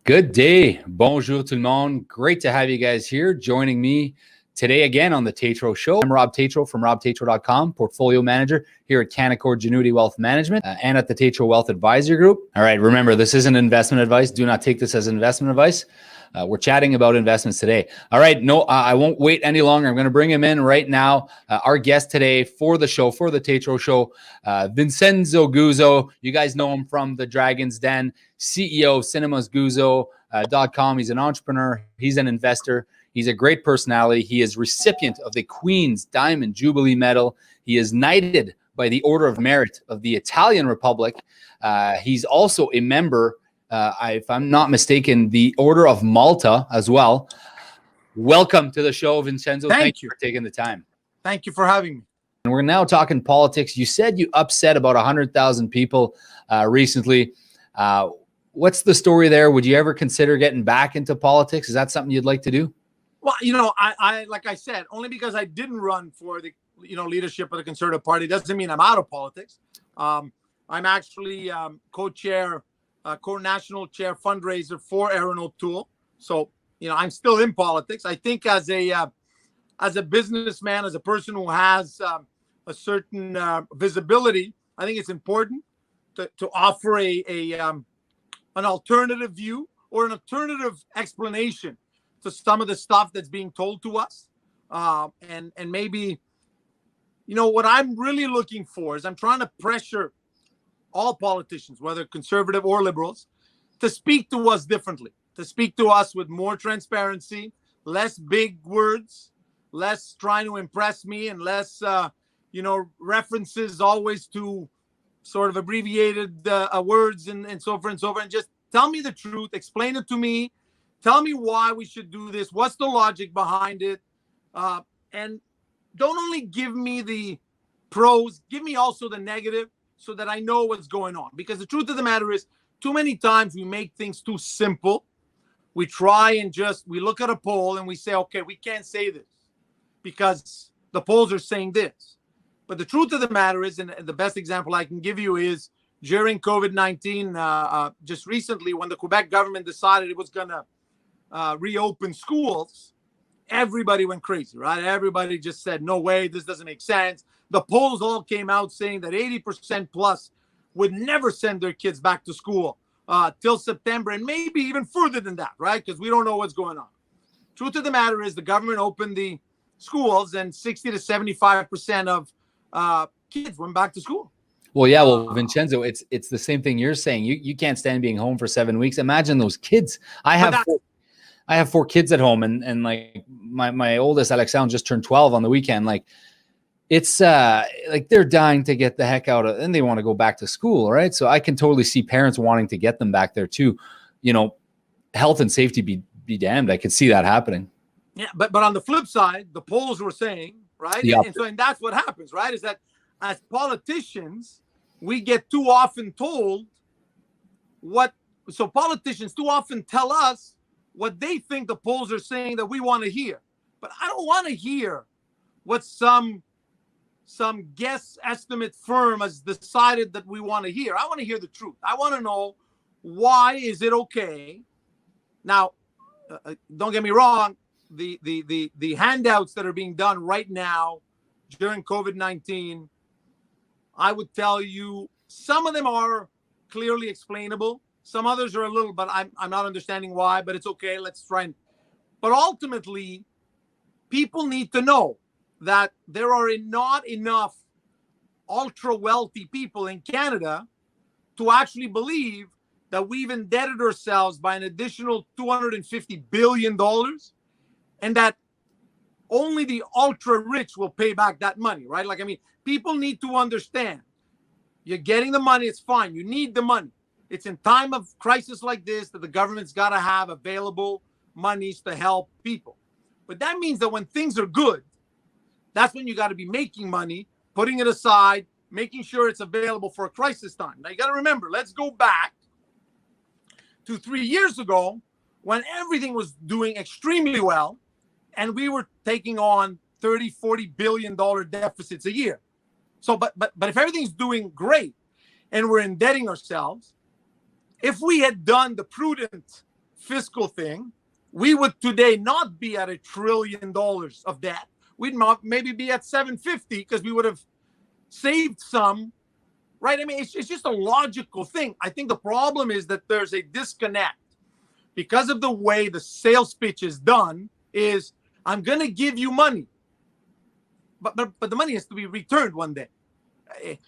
Good day. Bonjour tout le monde. Great to have you guys here joining me today again on the Tatro Show. I'm Rob Tatro from robtatro.com, portfolio manager here at Canaccord Genuity Wealth Management and at the Tatro Wealth Advisory Group. All right, remember, this isn't investment advice. Do not take this as investment advice. We're chatting about investments today. All right, I won't wait any longer. I'm going to bring him in right now. Our guest today for the show, for the Tatro Show, Vincenzo Guzzo. You guys know him from the Dragon's Den, CEO of cinemasguzzo.com. He's an entrepreneur. He's an investor. He's a great personality. He is recipient of the Queen's Diamond Jubilee Medal. He is knighted by the Order of Merit of the Italian Republic. He's also a member, if I'm not mistaken, the Order of Malta as well. Welcome to the show, Vincenzo. Thank you for taking the time. Thank you for having me. And we're now talking politics. You said you upset about 100,000 people recently. What's the story there? Would you ever consider getting back into politics? Is that something you'd like to do? Well, you know, I like I said, only because I didn't run for the leadership of the Conservative Party doesn't mean I'm out of politics. I'm actually co-chair, co-national chair fundraiser for Aaron O'Toole. So, I'm still in politics. I think as a businessman, as a person who has a certain visibility, I think it's important to offer an alternative view or an alternative explanation to some of the stuff that's being told to us. And maybe, what I'm really looking for is I'm trying to pressure all politicians, whether conservative or liberals, to speak to us differently, to speak to us with more transparency, less big words, less trying to impress me, and less, references always to sort of abbreviated words and so forth and so forth. And just tell me the truth, explain it to me, tell me why we should do this, what's the logic behind it, and don't only give me the pros, give me also the negative so that I know what's going on. Because the truth of the matter is, too many times we make things too simple. We try and we look at a poll and we say, okay, we can't say this because the polls are saying this. But the truth of the matter is, and the best example I can give you is during COVID-19, just recently when the Quebec government decided it was going to reopen schools, everybody went crazy, right? Everybody just said, no way, this doesn't make sense. The polls all came out saying that 80% plus would never send their kids back to school till September, and maybe even further than that, right? Because we don't know what's going on. Truth of the matter is the government opened the schools and 60 to 75% of kids went back to school. Well, yeah. Well, Vincenzo, it's the same thing you're saying. You can't stand being home for 7 weeks. Imagine those kids. I have four kids at home, and like my oldest Alexandre just turned 12 on the weekend. Like it's like they're dying to get the heck out of, and they want to go back to school, right? So I can totally see parents wanting to get them back there too. Health and safety be damned. I could see that happening. Yeah, but on the flip side, the polls were saying, right? And that's what happens, right? Is that as politicians, we get too often told politicians too often tell us what they think the polls are saying that we want to hear. But I don't want to hear what some guess estimate firm has decided that we want to hear. I want to hear the truth. I want to know, why is it okay? Now, don't get me wrong, the handouts that are being done right now during COVID-19, I would tell you some of them are clearly explainable. Some others are a little, but I'm not understanding why, but it's okay. Let's try. But ultimately, people need to know that there are not enough ultra wealthy people in Canada to actually believe that we've indebted ourselves by an additional $250 billion and that only the ultra rich will pay back that money, right? People need to understand you're getting the money. It's fine. You need the money. It's in time of crisis like this that the government's got to have available monies to help people. But that means that when things are good, that's when you got to be making money, putting it aside, making sure it's available for a crisis time. Now, you got to remember, let's go back to 3 years ago when everything was doing extremely well and we were taking on $30-40 billion deficits a year. So, but if everything's doing great and we're indebting ourselves, if we had done the prudent fiscal thing, we would today not be at $1 trillion of debt. We'd maybe be at 750 because we would have saved some, right? I mean, it's just a logical thing. I think the problem is that there's a disconnect because of the way the sales pitch is done. Is I'm going to give you money, but the money has to be returned one day.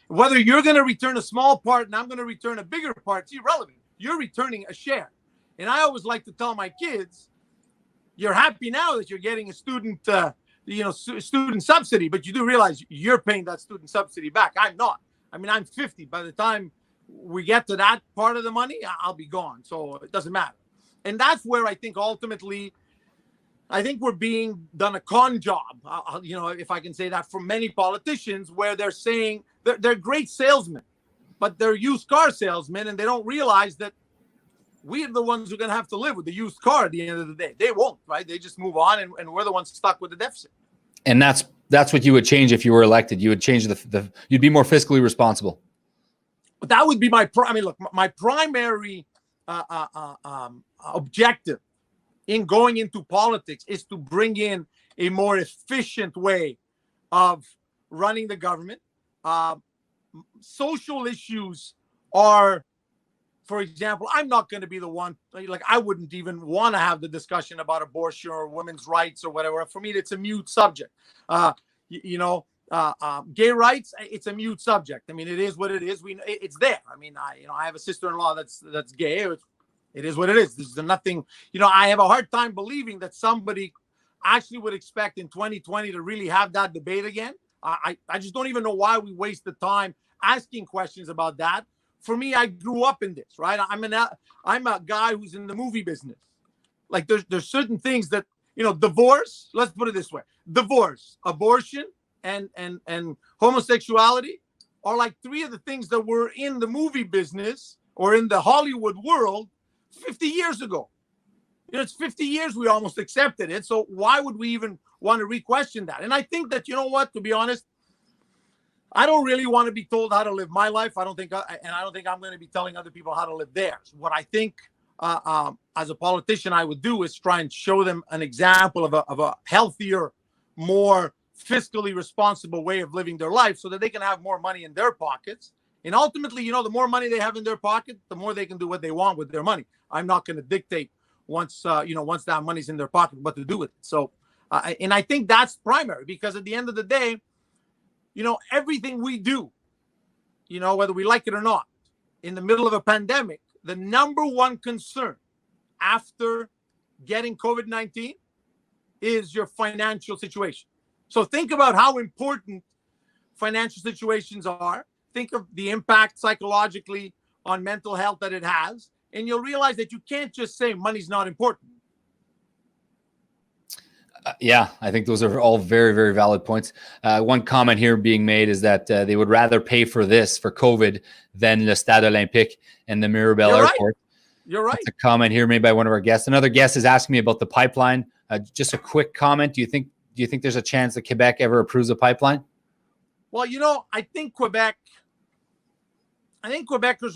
Whether you're going to return a small part and I'm going to return a bigger part, it's irrelevant. You're returning a share. And I always like to tell my kids, you're happy now that you're getting a student, student subsidy, but you do realize you're paying that student subsidy back. I'm not. I mean, I'm 50. By the time we get to that part of the money, I'll be gone. So it doesn't matter. And that's where I think ultimately, I think we're being done a con job, if I can say that, from many politicians, where they're saying they're great salesmen, but they're used car salesmen, and they don't realize that we're the ones who are going to have to live with the used car at the end of the day. They won't, right? They just move on, and we're the ones stuck with the deficit. And that's what you would change if you were elected. You would change you'd be more fiscally responsible. But that would be my primary objective in going into politics is to bring in a more efficient way of running the government. Social issues are, for example, I'm not going to be the one, like I wouldn't even want to have the discussion about abortion or women's rights or whatever. For me, it's a mute subject. Gay rights, it's a mute subject. I mean, it is what it is. It's there. I mean, I have a sister-in-law that's gay. It is what it is. There's nothing, I have a hard time believing that somebody actually would expect in 2020 to really have that debate again. I just don't even know why we waste the time asking questions about that. For me, I grew up in this, right? I'm a guy who's in the movie business. Like there's certain things that, divorce, let's put it this way. Divorce, abortion, and homosexuality are like three of the things that were in the movie business or in the Hollywood world 50 years ago. It's 50 years we almost accepted it. So why would we even want to re-question that? And I think that, to be honest, I don't really want to be told how to live my life. I don't think I'm going to be telling other people how to live theirs. What I think as a politician I would do is try and show them an example of a healthier, more fiscally responsible way of living their life so that they can have more money in their pockets. And ultimately, the more money they have in their pocket, the more they can do what they want with their money. I'm not going to dictate once that money's in their pocket what to do with it. So, and I think that's primary because at the end of the day, everything we do, whether we like it or not, in the middle of a pandemic, the number one concern after getting COVID-19 is your financial situation. So think about how important financial situations are. Think of the impact psychologically on mental health that it has. And you'll realize that you can't just say money's not important. Yeah, I think those are all very, very valid points. One comment here being made is that they would rather pay for COVID than the Stade Olympique and the Mirabel Airport. You're right. That's a comment here made by one of our guests. Another guest is asking me about the pipeline. Just a quick comment. Do you think there's a chance that Quebec ever approves a pipeline? Well, I think Quebecers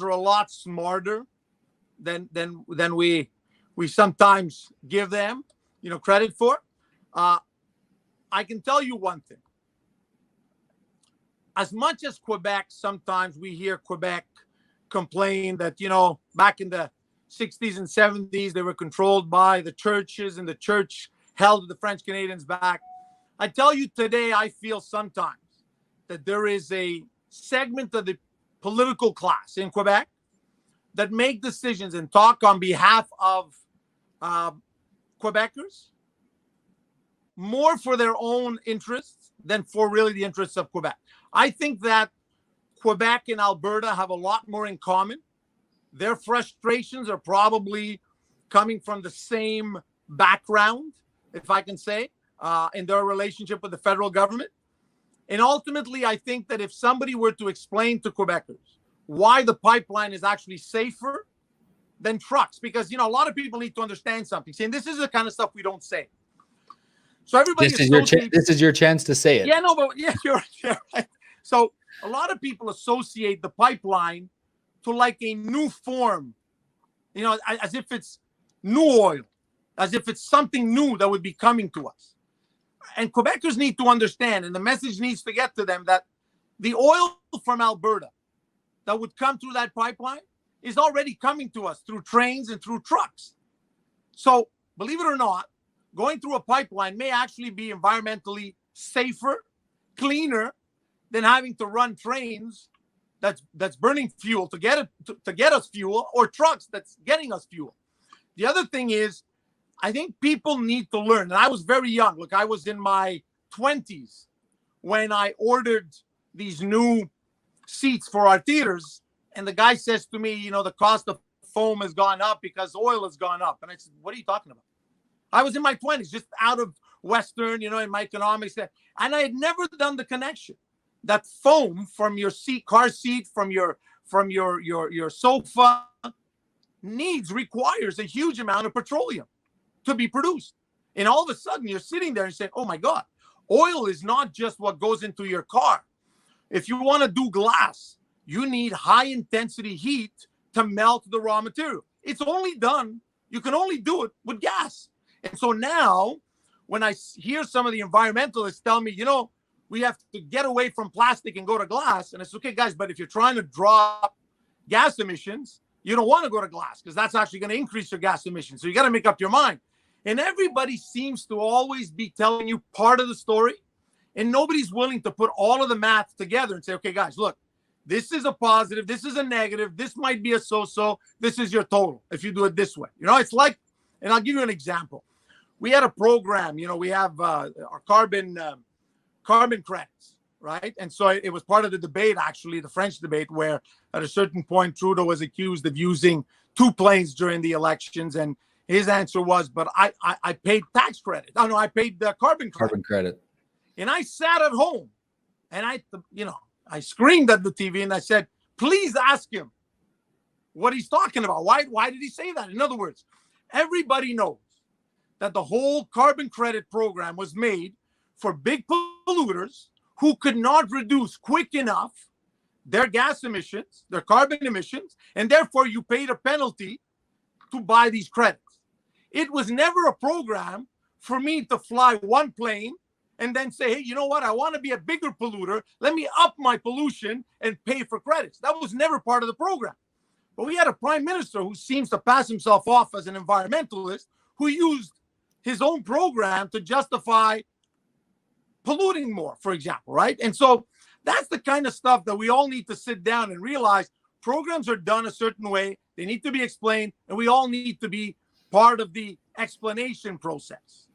are a lot smarter than we sometimes give them, credit for. I can tell you one thing. As much as Quebec, sometimes we hear Quebec complain that, back in the 60s and 70s, they were controlled by the churches and the church held the French Canadians back. I tell you today, I feel sometimes that there is a segment of the political class in Quebec that make decisions and talk on behalf of Quebecers more for their own interests than for really the interests of Quebec. I think that Quebec and Alberta have a lot more in common. Their frustrations are probably coming from the same background, if I can say, in their relationship with the federal government. And ultimately, I think that if somebody were to explain to Quebecers why the pipeline is actually safer than trucks, because, a lot of people need to understand something. Saying this is the kind of stuff we don't say. So everybody, this is your chance to say it. Yeah, no, but you're right. So a lot of people associate the pipeline to like a new form, as if it's new oil, as if it's something new that would be coming to us. And Quebecers need to understand, and the message needs to get to them, that the oil from Alberta that would come through that pipeline is already coming to us through trains and through trucks. So, believe it or not, going through a pipeline may actually be environmentally safer, cleaner than having to run trains that's burning fuel to get us fuel, or trucks that's getting us fuel. The other thing is, I think people need to learn. And I was very young. Look, I was in my 20s when I ordered these new seats for our theaters. And the guy says to me, the cost of foam has gone up because oil has gone up. And I said, what are you talking about? I was in my 20s, just out of Western, in my economics. And I had never done the connection that foam from your car seat, from your sofa requires a huge amount of petroleum to be produced. And all of a sudden you're sitting there and saying, oh my God, oil is not just what goes into your car. If you want to do glass, you need high intensity heat to melt the raw material. You can only do it with gas. And so now when I hear some of the environmentalists tell me, we have to get away from plastic and go to glass. And it's okay, guys, but if you're trying to drop gas emissions, you don't want to go to glass because that's actually going to increase your gas emissions. So you got to make up your mind. And everybody seems to always be telling you part of the story, and nobody's willing to put all of the math together and say, okay, guys, look, this is a positive, this is a negative, this might be a so-so, this is your total if you do it this way. It's like, and I'll give you an example. We had a program, we have our carbon credits, right? And so it was part of the debate, actually, the French debate, where at a certain point, Trudeau was accused of using 2 planes during the elections. And his answer was, but I paid tax credit. Oh, no, I paid the carbon credit. Carbon credit. And I sat at home and I screamed at the TV and I said, please ask him what he's talking about. Why did he say that? In other words, everybody knows that the whole carbon credit program was made for big polluters who could not reduce quick enough their gas emissions, their carbon emissions, and therefore you paid a penalty to buy these credits. It was never a program for me to fly one plane and then say, hey, you know what? I want to be a bigger polluter. Let me up my pollution and pay for credits. That was never part of the program. But we had a prime minister who seems to pass himself off as an environmentalist who used his own program to justify polluting more, for example, right? And so that's the kind of stuff that we all need to sit down and realize. Programs are done a certain way. They need to be explained, and we all need to be part of the explanation process.